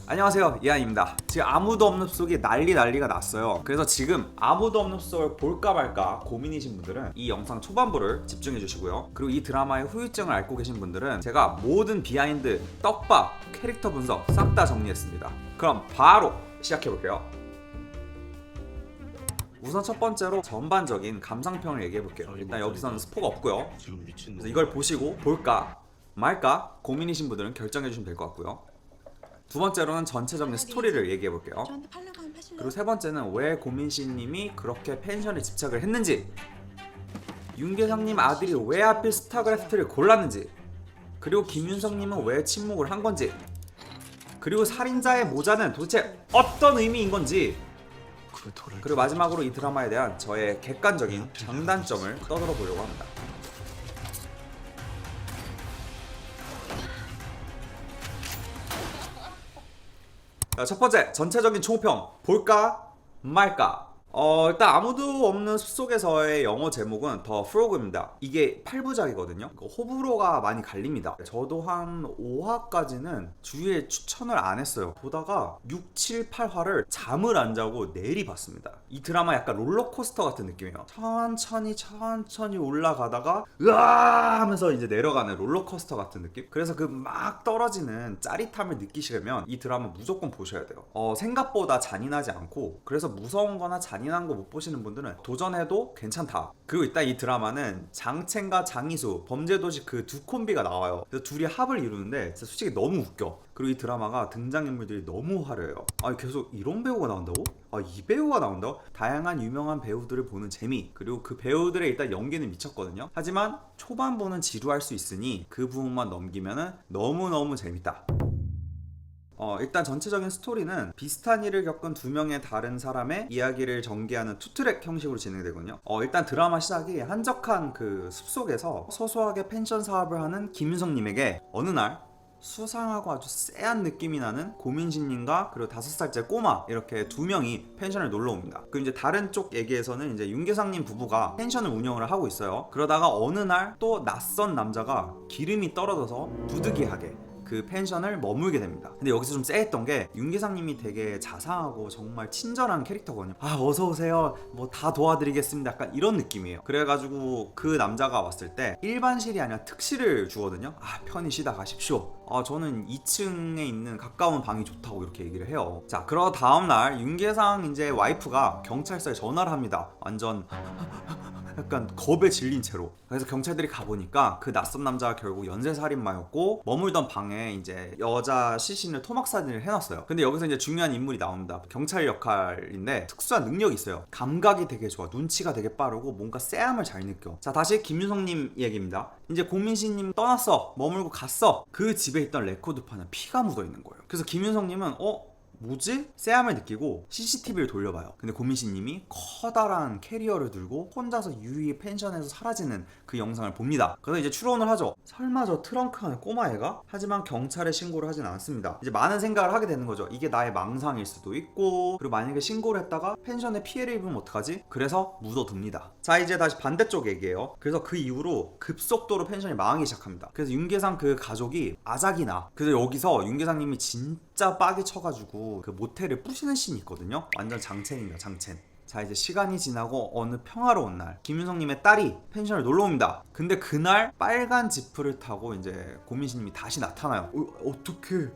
안녕하세요, 이한입니다. 지금 아무도 없는 숲속이 난리가 났어요. 그래서 지금 아무도 없는 숲속을 볼까 말까 고민이신 분들은 이 영상 초반부를 집중해 주시고요. 그리고 이 드라마의 후유증을 앓고 계신 분들은 제가 모든 비하인드, 떡밥, 캐릭터 분석 싹 다 정리했습니다. 그럼 바로 시작해 볼게요. 우선 첫 번째로 전반적인 감상평을 얘기해 볼게요. 일단 여기서는 스포가 없고요. 그래서 이걸 보시고 볼까 말까 고민이신 분들은 결정해 주시면 될 것 같고요. 두 번째로는 전체적인 스토리를 얘기해 볼게요. 그리고 세 번째는 왜 고민씨님이 그렇게 펜션에 집착을 했는지, 윤계상님 아들이 왜 하필 스타크래프트를 골랐는지, 그리고 김윤성님은 왜 침묵을 한 건지, 그리고 살인자의 모자는 도대체 어떤 의미인 건지, 그리고 마지막으로 이 드라마에 대한 저의 객관적인 장단점을 떠들어 보려고 합니다. 첫 번째, 전체적인 총평. 볼까 말까. 일단 아무도 없는 숲속에서의 영어 제목은 더 프로그입니다. 이게 8부작이거든요. 호불호가 많이 갈립니다. 저도 한 5화까지는 주위에 추천을 안 했어요. 보다가 6, 7, 8화를 잠을 안 자고 내리 봤습니다. 이 드라마 약간 롤러코스터 같은 느낌이에요. 천천히 올라가다가 으아 하면서 이제 내려가는 롤러코스터 같은 느낌? 그래서 그 막 떨어지는 짜릿함을 느끼시려면 이 드라마 무조건 보셔야 돼요. 생각보다 잔인하지 않고, 그래서 무서운 거나 잔인한 거 못 보시는 분들은 도전해도 괜찮다. 그리고 일단 이 드라마는 장첸과 장이수, 범죄도시 그 두 콤비가 나와요. 그래서 둘이 합을 이루는데 진짜 솔직히 너무 웃겨. 그리고 이 드라마가 등장인물들이 너무 화려해요. 계속 이런 배우가 나온다고? 이 배우가 나온다고? 다양한 유명한 배우들을 보는 재미, 그리고 그 배우들의 일단 연기는 미쳤거든요. 하지만 초반부는 지루할 수 있으니 그 부분만 넘기면은 너무너무 재밌다. 일단 전체적인 스토리는 비슷한 일을 겪은 두 명의 다른 사람의 이야기를 전개하는 투트랙 형식으로 진행되거든요. 일단 드라마 시작이 한적한 그 숲속에서 소소하게 펜션 사업을 하는 김윤성님에게 어느 날 수상하고 아주 쎄한 느낌이 나는 고민신님과 그리고 5살째 꼬마, 이렇게 두 명이 펜션을 놀러 옵니다. 그리고 이제 다른 쪽 얘기에서는 이제 윤계상님 부부가 펜션을 운영을 하고 있어요. 그러다가 어느 날 또 낯선 남자가 기름이 떨어져서 부득이하게 그 펜션을 머물게 됩니다. 근데 여기서 좀 쎄했던 게 윤계상님이 되게 자상하고 정말 친절한 캐릭터거든요. 어서 오세요, 뭐 다 도와드리겠습니다, 약간 이런 느낌이에요. 그래가지고 그 남자가 왔을 때 일반실이 아니라 특실을 주거든요. 편히 쉬다 가십시오. 저는 2층에 있는 가까운 방이 좋다고 이렇게 얘기를 해요. 자, 그러 다음날 윤계상 이제 와이프가 경찰서에 전화를 합니다. 완전 약간 겁에 질린 채로. 그래서 경찰들이 가보니까 그 낯선 남자가 결국 연쇄살인마였고, 머물던 방에 이제 여자 시신을 토막살인을 해놨어요. 근데 여기서 이제 중요한 인물이 나옵니다. 경찰 역할인데 특수한 능력이 있어요. 감각이 되게 좋아. 눈치가 되게 빠르고 뭔가 쎄함을 잘 느껴. 자, 다시 김윤성님 얘기입니다. 이제 고민씨님 떠났어, 머물고 갔어. 그 집에 있던 레코드판에 피가 묻어있는 거예요. 그래서 김윤성님은 뭐지? 쎄함을 느끼고 CCTV를 돌려봐요. 근데 고민씨님이 커다란 캐리어를 들고 혼자서 유유히 펜션에서 사라지는 그 영상을 봅니다. 그래서 이제 추론을 하죠. 설마 저 트렁크 안에 꼬마애가? 하지만 경찰에 신고를 하진 않습니다. 이제 많은 생각을 하게 되는 거죠. 이게 나의 망상일 수도 있고, 그리고 만약에 신고를 했다가 펜션에 피해를 입으면 어떡하지? 그래서 묻어둡니다. 자, 이제 다시 반대쪽 얘기예요. 그래서 그 이후로 급속도로 펜션이 망하기 시작합니다. 그래서 윤계상 그 가족이 아작이 나. 그래서 여기서 윤계상님이 진짜 빡이 쳐가지고 그 모텔을 부시는 씬이 있거든요. 완전 장첸입니다, 장첸. 자, 이제 시간이 지나고 어느 평화로운 날 김윤성님의 딸이 펜션을 놀러 옵니다. 근데 그날 빨간 지프를 타고 이제 고민씨님이 다시 나타나요. 어떻게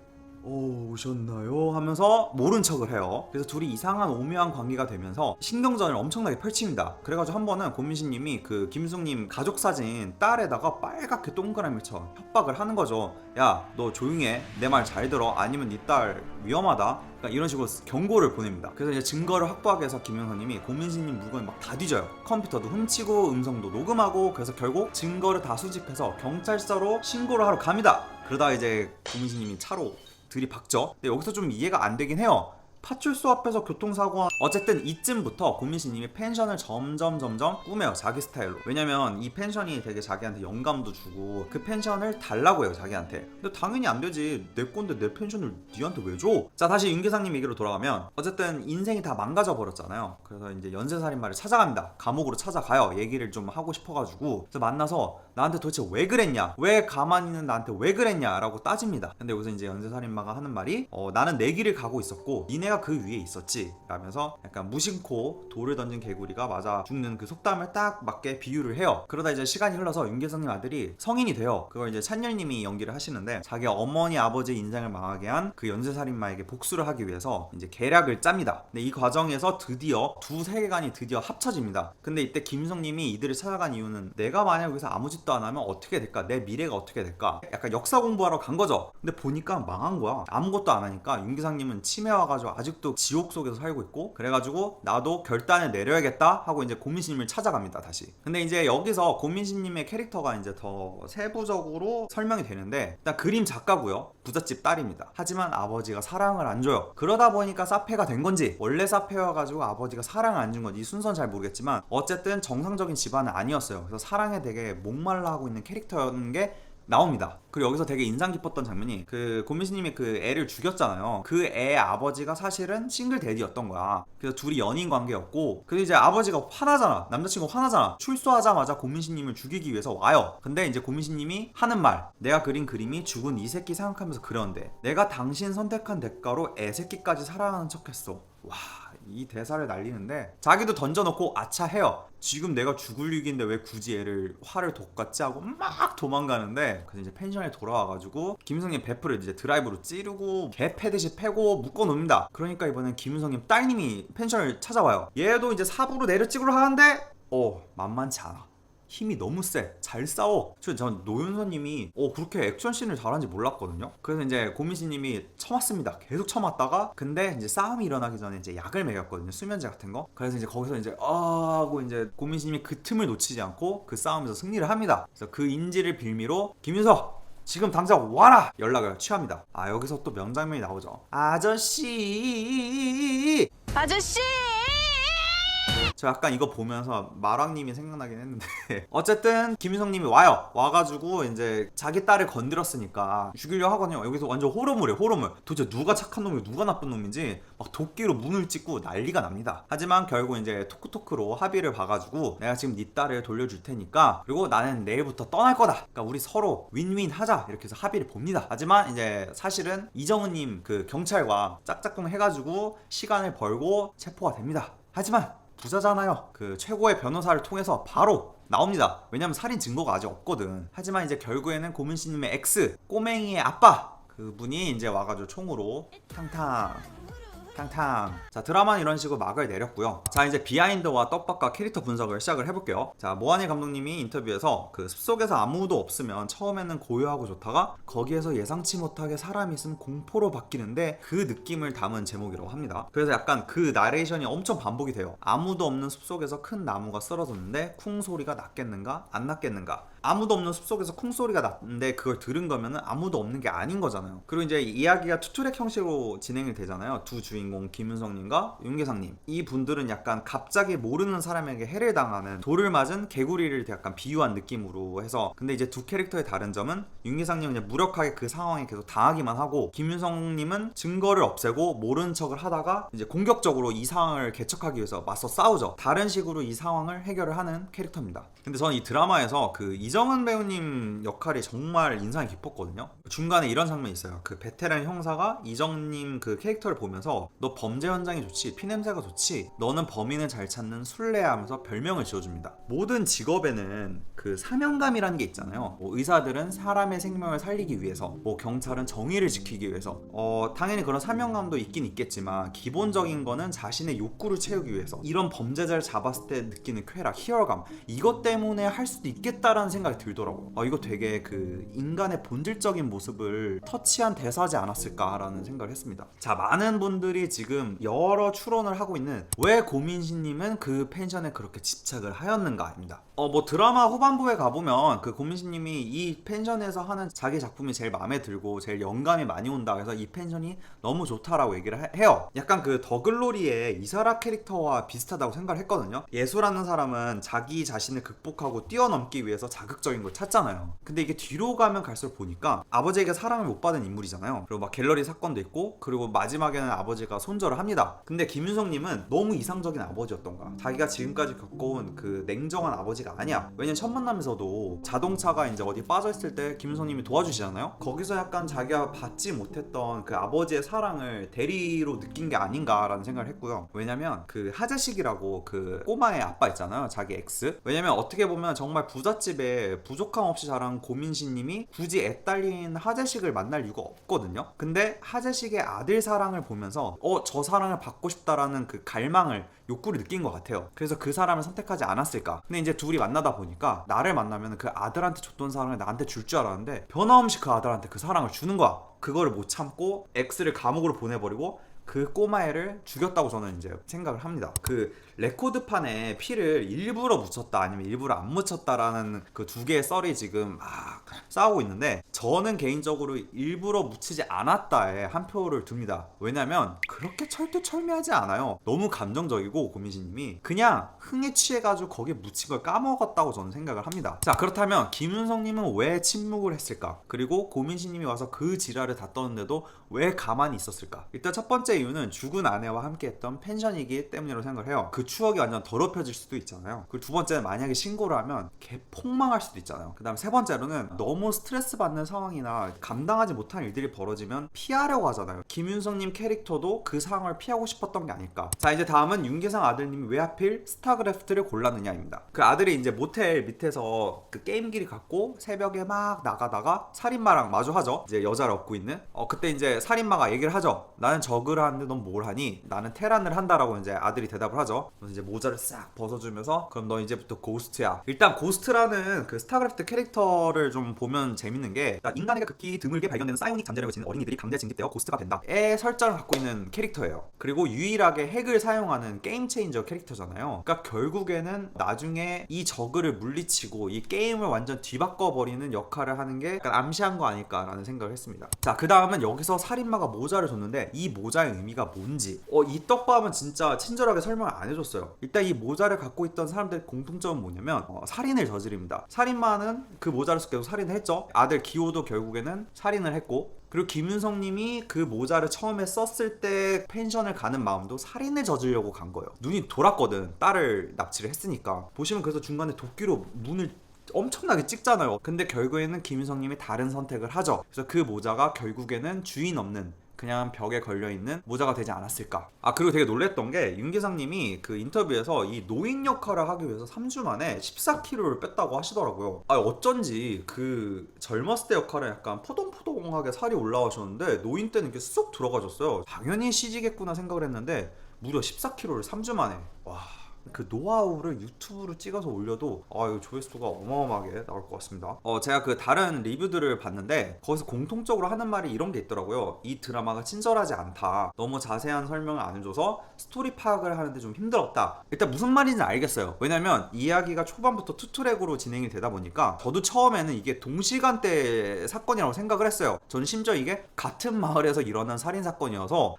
오셨나요? 하면서 모른 척을 해요. 그래서 둘이 이상한 오묘한 관계가 되면서 신경전을 엄청나게 펼칩니다. 그래가지고 한 번은 고민씨님이 그 김수님 가족 사진 딸에다가 빨갛게 동그라미를 쳐 협박을 하는 거죠. 야, 너 조용히 해, 내 말 잘 들어, 아니면 네 딸 위험하다, 그러니까 이런 식으로 경고를 보냅니다. 그래서 이제 증거를 확보하기 위해서 김윤성님이 고민씨님 물건을 막 다 뒤져요. 컴퓨터도 훔치고 음성도 녹음하고. 그래서 결국 증거를 다 수집해서 경찰서로 신고를 하러 갑니다. 그러다 이제 고민씨님이 차로 들이박죠. 근데 여기서 좀 이해가 안 되긴 해요. 파출소 앞에서 교통사고가 어쨌든 이쯤부터 고민씨님이 펜션을 점점 꾸며요, 자기 스타일로. 왜냐면 이 펜션이 되게 자기한테 영감도 주고 그 펜션을 달라고 해요, 자기한테. 근데 당연히 안 되지, 내 건데 내 펜션을 니한테 왜 줘? 자, 다시 윤계상님 얘기로 돌아가면 어쨌든 인생이 다 망가져 버렸잖아요. 그래서 이제 연쇄살인마를 찾아갑니다. 감옥으로 찾아가요. 얘기를 좀 하고 싶어가지고. 그래서 만나서 나한테 도대체 왜 그랬냐, 왜 가만히 있는 나한테 왜 그랬냐 라고 따집니다. 근데 여기서 이제 연쇄살인마가 하는 말이 나는 내 길을 가고 있었고 니네가 그 위에 있었지 라면서 약간 무심코 돌을 던진 개구리가 맞아 죽는 그 속담을 딱 맞게 비유를 해요. 그러다 이제 시간이 흘러서 윤계상님 아들이 성인이 돼요. 그걸 이제 찬열님이 연기를 하시는데, 자기 어머니 아버지 인생을 망하게 한 그 연쇄살인마에게 복수를 하기 위해서 이제 계략을 짭니다. 근데 이 과정에서 드디어 두 세계관이 드디어 합쳐집니다. 근데 이때 김윤성님이 이들을 찾아간 이유는 내가 만약 여기서 아무 짓도 안 하면 어떻게 될까, 내 미래가 어떻게 될까, 약간 역사 공부하러 간 거죠. 근데 보니까 망한 거야. 아무것도 안 하니까 윤계상님은 치매 와가지고 아직도 지옥 속에서 살고 있고, 그래가지고 나도 결단을 내려야겠다 하고 이제 고민씨님을 찾아갑니다, 다시. 근데 이제 여기서 고민씨님의 캐릭터가 이제 더 세부적으로 설명이 되는데, 일단 그림 작가고요, 부잣집 딸입니다. 하지만 아버지가 사랑을 안 줘요. 그러다 보니까 사페가 된 건지, 원래 사페여가지고 아버지가 사랑을 안 준 건지 이 순서는 잘 모르겠지만 어쨌든 정상적인 집안은 아니었어요. 그래서 사랑에 되게 목말라 하고 있는 캐릭터였는 게 나옵니다. 그리고 여기서 되게 인상 깊었던 장면이, 그 고민씨님이 그 애를 죽였잖아요. 그 애 아버지가 사실은 싱글 데디였던 거야. 그래서 둘이 연인 관계였고, 그래서 이제 아버지가 화나잖아, 남자친구 화나잖아. 출소하자마자 고민씨님을 죽이기 위해서 와요. 근데 이제 고민씨님이 하는 말, 내가 그린 그림이 죽은 이 새끼 생각하면서 그렸는데 내가 당신 선택한 대가로 애 새끼까지 사랑하는 척했어. 와, 이 대사를 날리는데 자기도 던져놓고 아차 해요. 지금 내가 죽을 위기인데 왜 굳이 애를 화를 돋같이 하고 막 도망가는데, 그래서 이제 펜션에 돌아와가지고 김윤성님 베프를 이제 드라이브로 찌르고 개 패듯이 패고 묶어놓습니다. 그러니까 이번엔 김윤성님 딸님이 펜션을 찾아와요. 얘도 이제 삽으로 내려찍으러 하는데 만만치 않아. 힘이 너무 세. 잘 싸워. 전 노윤서님이 그렇게 액션씬을 잘하는지 몰랐거든요. 그래서 이제 고민씨님이 쳐맞습니다. 계속 쳐맞다가, 근데 이제 싸움이 일어나기 전에 이제 약을 먹였거든요, 수면제 같은 거. 그래서 이제 거기서 이제 하고 이제 고민씨님이 그 틈을 놓치지 않고 그 싸움에서 승리를 합니다. 그래서 그 인지를 빌미로 김윤서 지금 당장 와라! 연락을 취합니다. 여기서 또 명장면이 나오죠. 아저씨! 저 약간 이거 보면서 마랑님이 생각나긴 했는데 어쨌든 김윤성님이 와요. 와가지고 이제 자기 딸을 건드렸으니까 죽이려 하거든요. 여기서 완전 호러물이에요, 호러물. 도대체 누가 착한 놈이고 누가 나쁜 놈인지 막 도끼로 문을 찍고 난리가 납니다. 하지만 결국 이제 토크토크로 합의를 봐가지고 내가 지금 네 딸을 돌려줄 테니까, 그리고 나는 내일부터 떠날 거다, 그러니까 우리 서로 윈윈 하자, 이렇게 해서 합의를 봅니다. 하지만 이제 사실은 이정은님 그 경찰과 짝짝꿍 해가지고 시간을 벌고 체포가 됩니다. 하지만 부자잖아요. 그 최고의 변호사를 통해서 바로 나옵니다. 왜냐면 살인 증거가 아직 없거든. 하지만 이제 결국에는 고민씨님의 엑스, 꼬맹이의 아빠, 그분이 이제 와가지고 총으로 탕탕. 자, 드라마는 이런 식으로 막을 내렸고요. 자, 이제 비하인드와 떡밥과 캐릭터 분석을 시작을 해볼게요. 자, 모하니 감독님이 인터뷰에서 그 숲속에서 아무도 없으면 처음에는 고요하고 좋다가 거기에서 예상치 못하게 사람이 있으면 공포로 바뀌는데 그 느낌을 담은 제목이라고 합니다. 그래서 약간 그 나레이션이 엄청 반복이 돼요. 아무도 없는 숲속에서 큰 나무가 쓰러졌는데 쿵 소리가 났겠는가 안 났겠는가. 아무도 없는 숲속에서 쿵 소리가 났는데 그걸 들은 거면은 아무도 없는 게 아닌 거잖아요. 그리고 이제 이야기가 투트랙 형식으로 진행이 되잖아요. 두 주인공 김윤성님과 윤계상님, 이 분들은 약간 갑자기 모르는 사람에게 해를 당하는 돌을 맞은 개구리를 약간 비유한 느낌으로 해서, 근데 이제 두 캐릭터의 다른 점은 윤계상님은 이제 무력하게 그 상황에 계속 당하기만 하고, 김윤성님은 증거를 없애고 모르는 척을 하다가 이제 공격적으로 이 상황을 개척하기 위해서 맞서 싸우죠. 다른 식으로 이 상황을 해결을 하는 캐릭터입니다. 근데 저는 이 드라마에서 그 이정은 배우님 역할이 정말 인상이 깊었거든요. 중간에 이런 장면이 있어요. 그 베테랑 형사가 이정님 그 캐릭터를 보면서 너 범죄 현장이 좋지, 피냄새가 좋지, 너는 범인을 잘 찾는 술래야 하면서 별명을 지어줍니다. 모든 직업에는 그 사명감이라는 게 있잖아요. 뭐 의사들은 사람의 생명을 살리기 위해서, 뭐 경찰은 정의를 지키기 위해서, 당연히 그런 사명감도 있긴 있겠지만 기본적인 거는 자신의 욕구를 채우기 위해서, 이런 범죄자를 잡았을 때 느끼는 쾌락, 희열감, 이것 때문에 할 수도 있겠다라는 생각이 들더라고요. 이거 되게 그 인간의 본질적인 모습을 터치한 대사지 않았을까라는 생각을 했습니다. 자, 많은 분들이 지금 여러 추론을 하고 있는 왜 고민씨님은 그 펜션에 그렇게 집착을 하였는가입니다. 뭐 드라마 후반부에 가보면 그 고민씨님이 이 펜션에서 하는 자기 작품이 제일 마음에 들고 제일 영감이 많이 온다 그래서 이 펜션이 너무 좋다라고 얘기를 해요. 약간 그 더글로리의 이사라 캐릭터와 비슷하다고 생각을 했거든요. 예수라는 사람은 자기 자신을 극복하고 뛰어넘기 위해서 자극적인 걸 찾잖아요. 근데 이게 뒤로 가면 갈수록 보니까 아버지에게 사랑을 못 받은 인물이잖아요. 그리고 막 갤러리 사건도 있고 그리고 마지막에는 아버지가 손절을 합니다. 근데 김윤석님은 너무 이상적인 아버지였던 거야. 자기가 지금까지 겪어온 그 냉정한 아버지가 아니야. 왜냐면 첫 만남에서도 자동차가 이제 어디 빠져있을 때 김윤석님이 도와주시잖아요. 거기서 약간 자기가 받지 못했던 그 아버지의 사랑을 대리로 느낀 게 아닌가라는 생각을 했고요. 왜냐면 그 하재식이라고 그 꼬마의 아빠 있잖아요. 자기 엑스. 왜냐면 어떻게 보면 정말 부잣집에 부족함 없이 자란 고민씨님이 굳이 애 딸린 하재식을 만날 이유가 없거든요. 근데 하재식의 아들 사랑을 보면서 저 사랑을 받고 싶다라는 그 갈망을 욕구를 느낀 것 같아요. 그래서 그 사람을 선택하지 않았을까. 근데 이제 둘이 만나다 보니까 나를 만나면 그 아들한테 줬던 사랑을 나한테 줄 줄 알았는데 변함없이 그 아들한테 그 사랑을 주는 거야. 그거를 못 참고 X를 감옥으로 보내버리고 그 꼬마애를 죽였다고 저는 이제 생각을 합니다. 그 레코드판에 피를 일부러 묻혔다 아니면 일부러 안 묻혔다라는 그 두 개의 썰이 지금 막 싸우고 있는데 저는 개인적으로 일부러 묻히지 않았다에 한 표를 둡니다. 왜냐면 그렇게 철두철미하지 않아요. 너무 감정적이고 고민씨님이 그냥 흥에 취해가지고 거기에 묻힌 걸 까먹었다고 저는 생각을 합니다. 자, 그렇다면 김윤석님은 왜 침묵을 했을까? 그리고 고민씨님이 와서 그 지랄을 다 떠는데도 왜 가만히 있었을까? 일단 첫 번째 이유는 죽은 아내와 함께했던 펜션이기 때문이라고 생각을 해요. 그 추억이 완전 더럽혀질 수도 있잖아요. 그리고 두 번째는 만약에 신고를 하면 개 폭망할 수도 있잖아요. 그 다음 세 번째로는 너무 스트레스 받는 상황이나 감당하지 못한 일들이 벌어지면 피하려고 하잖아요. 김윤석님 캐릭터도 그 상황을 피하고 싶었던 게 아닐까. 자, 이제 다음은 윤계상 아들님이 왜 하필 스타크래프트를 골랐느냐입니다. 그 아들이 이제 모텔 밑에서 그 게임기를 갖고 새벽에 막 나가다가 살인마랑 마주하죠. 이제 여자를 얻고 있는 그때 이제 살인마가 얘기를 하죠. 나는 저그를 하는데 넌 뭘 하니? 나는 테란을 한다라고 이제 아들이 대답을 하죠. 그래서 이제 모자를 싹 벗어주면서 그럼 너 이제부터 고스트야. 일단 고스트라는 그 스타크래프트 캐릭터를 좀 보면 재밌는 게 인간에게 극히 드물게 발견되는 사이오닉 잠재력을 지닌 어린이들이 강제 징집되어 고스트가 된다. 의 설정을 갖고 있는 캐릭터예요. 그리고 유일하게 핵을 사용하는 게임 체인저 캐릭터잖아요. 그러니까 결국에는 나중에 이 저그를 물리치고 이 게임을 완전 뒤바꿔버리는 역할을 하는 게 약간 암시한 거 아닐까라는 생각을 했습니다. 자, 그 다음은 여기서 살인마가 모자를 줬는데 이 모자의 의미가 뭔지 이 떡밥은 진짜 친절하게 설명을 안 해줬어요. 일단 이 모자를 갖고 있던 사람들의 공통점은 뭐냐면 살인을 저지릅니다. 살인마는 그 모자를 쓰고 계속 살인을 했죠. 아들 기호도 결국에는 살인을 했고 그리고 김윤석님이 그 모자를 처음에 썼을 때 펜션을 가는 마음도 살인을 저지르려고 간 거예요. 눈이 돌았거든. 딸을 납치를 했으니까. 보시면 그래서 중간에 도끼로 문을 엄청나게 찍잖아요. 근데 결국에는 김윤석님이 다른 선택을 하죠. 그래서 그 모자가 결국에는 주인 없는 그냥 벽에 걸려있는 모자가 되지 않았을까. 그리고 되게 놀랬던 게 윤계상님이 그 인터뷰에서 이 노인 역할을 하기 위해서 3주 만에 14kg를 뺐다고 하시더라고요. 어쩐지 그 젊었을 때 역할은 약간 포동포동하게 살이 올라가셨는데 노인 때는 이렇게 쑥 들어가졌어요. 당연히 CG겠구나 생각을 했는데 무려 14kg를 3주 만에. 와, 그 노하우를 유튜브로 찍어서 올려도 이거 조회수가 어마어마하게 나올 것 같습니다. 제가 그 다른 리뷰들을 봤는데 거기서 공통적으로 하는 말이 이런 게 있더라고요. 이 드라마가 친절하지 않다. 너무 자세한 설명을 안 해줘서 스토리 파악을 하는데 좀 힘들었다. 일단 무슨 말인지 알겠어요. 왜냐면 이야기가 초반부터 투트랙으로 진행이 되다 보니까 저도 처음에는 이게 동시간대 사건이라고 생각을 했어요. 전 심지어 이게 같은 마을에서 일어난 살인사건이어서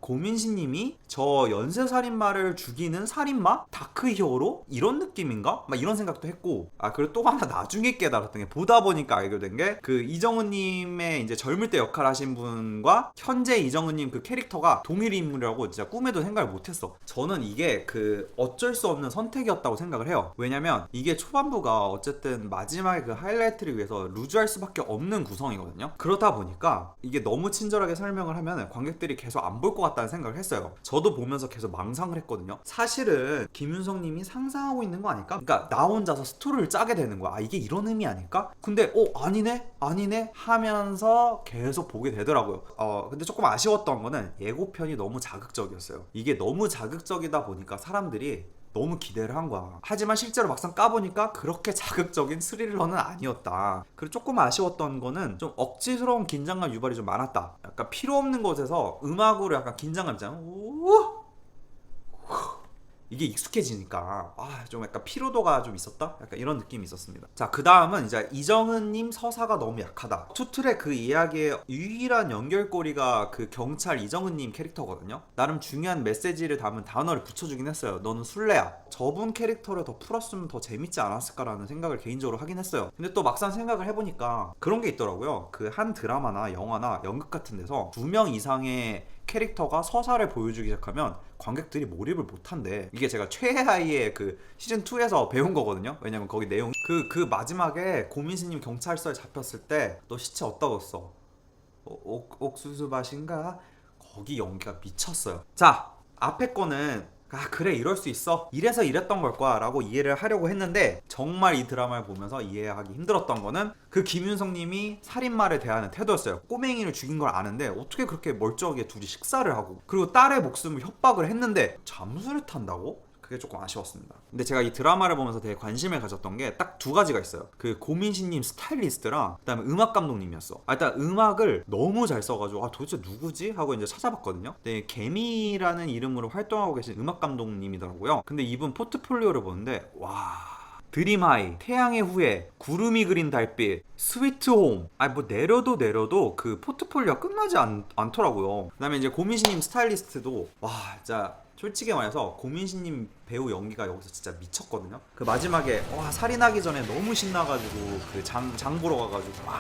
고민씨님이 저 연쇄살인마를 죽이는 살인마? 다크 히어로? 이런 느낌인가? 막 이런 생각도 했고 그리고 또 하나 나중에 깨달았던 게 보다 보니까 알게 된 게 그 이정은님의 이제 젊을 때 역할 하신 분과 현재 이정은님 그 캐릭터가 동일 인물이라고 진짜 꿈에도 생각을 못했어. 저는 이게 그 어쩔 수 없는 선택이었다고 생각을 해요. 왜냐면 이게 초반부가 어쨌든 마지막에 그 하이라이트를 위해서 루즈할 수밖에 없는 구성이거든요. 그러다 보니까 이게 너무 친절하게 설명을 하면 관객들이 계속 안 볼 것 같다는 생각을 했어요. 저도 보면서 계속 망상을 했거든요. 사실은 김윤석님이 상상하고 있는 거 아닐까? 그러니까 나 혼자서 스토리를 짜게 되는 거야. 이게 이런 의미 아닐까? 근데 아니네 하면서 계속 보게 되더라고요. 근데 조금 아쉬웠던 거는 예고편이 너무 자극적이었어요. 이게 너무 자극적이다 보니까 사람들이 너무 기대를 한 거야. 하지만 실제로 막상 까보니까 그렇게 자극적인 스릴러는 아니었다. 그리고 조금 아쉬웠던 거는 좀 억지스러운 긴장감 유발이 좀 많았다. 약간 필요 없는 곳에서 음악으로 약간 긴장감 있잖아. 이게 익숙해지니까 좀 약간 피로도가 좀 있었다? 약간 이런 느낌이 있었습니다. 자, 그 다음은 이제 이정은님 서사가 너무 약하다. 투트랙 그 이야기의 유일한 연결고리가 그 경찰 이정은님 캐릭터거든요. 나름 중요한 메시지를 담은 단어를 붙여주긴 했어요. 너는 술래야. 저분 캐릭터를 더 풀었으면 더 재밌지 않았을까라는 생각을 개인적으로 하긴 했어요. 근데 또 막상 생각을 해보니까 그런 게 있더라고요. 그 한 드라마나 영화나 연극 같은 데서 2명 이상의 캐릭터가 서사를 보여주기 시작하면 관객들이 몰입을 못한대. 이게 제가 최애아이의 그 시즌2에서 배운 거거든요. 왜냐면 거기 내용이 그 마지막에 고민수님 경찰서에 잡혔을 때 너 시체 어디다 뒀어? 옥수수밭인가? 거기 연기가 미쳤어요. 자, 앞에 거는 그래 이럴 수 있어, 이래서 이랬던 걸 거야 라고 이해를 하려고 했는데, 정말 이 드라마를 보면서 이해하기 힘들었던 거는 그 김윤석 님이 살인마를 대하는 태도였어요. 꼬맹이를 죽인 걸 아는데 어떻게 그렇게 멀쩡하게 둘이 식사를 하고, 그리고 딸의 목숨을 협박을 했는데 잠수를 탄다고? 그게 조금 아쉬웠습니다. 근데 제가 이 드라마를 보면서 되게 관심을 가졌던 게 딱 2가지가 있어요. 그 고민신님 스타일리스트랑 그다음에 음악 감독님이었어. 일단 음악을 너무 잘 써가지고 도대체 누구지? 하고 이제 찾아봤거든요. 근데 개미라는 이름으로 활동하고 계신 음악 감독님이더라고요. 근데 이분 포트폴리오를 보는데 와, 드림하이, 태양의 후예, 구름이 그린 달빛, 스위트홈, 뭐 내려도 그 포트폴리오가 끝나지 않더라고요. 그 다음에 이제 고민신님 스타일리스트도 진짜 솔직히 말해서 고민신님 배우 연기가 여기서 진짜 미쳤거든요. 그 마지막에 살인하기 전에 너무 신나가지고 그 장 보러 가가지고 막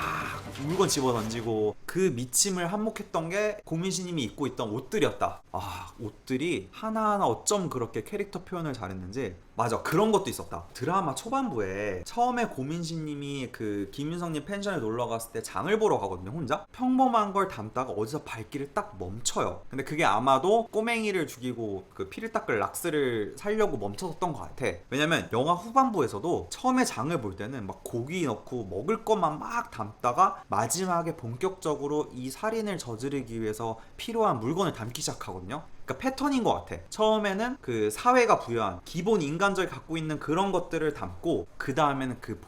물건 집어 던지고 그 미침을 한몫했던 게 고민신님이 입고 있던 옷들이었다. 옷들이 하나하나 어쩜 그렇게 캐릭터 표현을 잘했는지. 맞아, 그런 것도 있었다. 드라마 초반부에 처음에 고민신님이 그 김윤석님 펜션에 놀러 갔을 때 장을 보러 가거든요, 혼자. 평범한 걸 담다가 어디서 발길을 딱 멈춰요. 근데 그게 아마도 꼬맹이를 죽이고 그 피를 닦을 락스를 살려고 멈춰섰던 것 같아. 왜냐면 영화 후반부에서도 처음에 장을 볼 때는 막 고기 넣고 먹을 것만 막 담다가 마지막에 본격적으로 이 살인을 저지르기 위해서 필요한 물건을 담기 시작하거든요. 그러니까 패턴인 것 같아. 처음에는 그 사회가 부여한 기본 인간적이 갖고 있는 그런 것들을 담고, 그 다음에는 그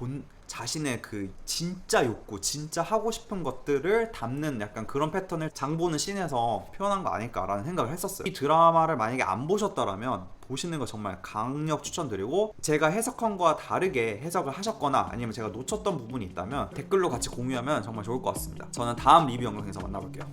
자신의 그 진짜 욕구, 진짜 하고 싶은 것들을 담는 약간 그런 패턴을 장보는 씬에서 표현한 거 아닐까라는 생각을 했었어요. 이 드라마를 만약에 안 보셨더라면 보시는 거 정말 강력 추천드리고, 제가 해석한 거와 다르게 해석을 하셨거나 아니면 제가 놓쳤던 부분이 있다면 댓글로 같이 공유하면 정말 좋을 것 같습니다. 저는 다음 리뷰 영상에서 만나볼게요.